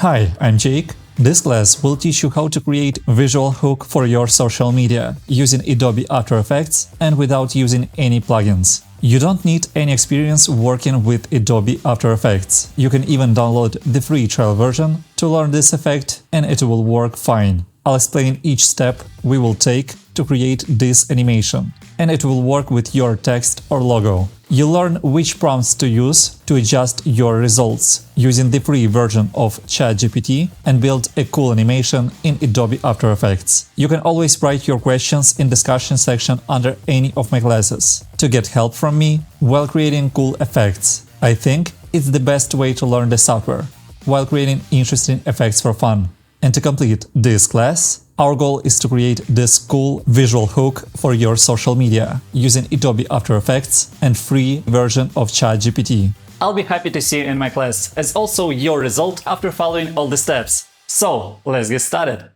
Hi, I'm Jake. This class will teach you how to create visual hook for your social media using Adobe After Effects and without using any plugins. You don't need any experience working with Adobe After Effects. You can even download the free trial version to learn this effect and it will work fine. I'll explain each step we will take to create this animation, and it will work with your text or logo. You'll learn which prompts to use to adjust your results using the free version of ChatGPT and build a cool animation in Adobe After Effects. You can always write your questions in discussion section under any of my classes to get help from me while creating cool effects. I think it's the best way to learn the software while creating interesting effects for fun. And to complete this class, our goal is to create this cool visual hook for your social media using Adobe After Effects and free version of ChatGPT. I'll be happy to see you in my class as also your result after following all the steps. So, let's get started!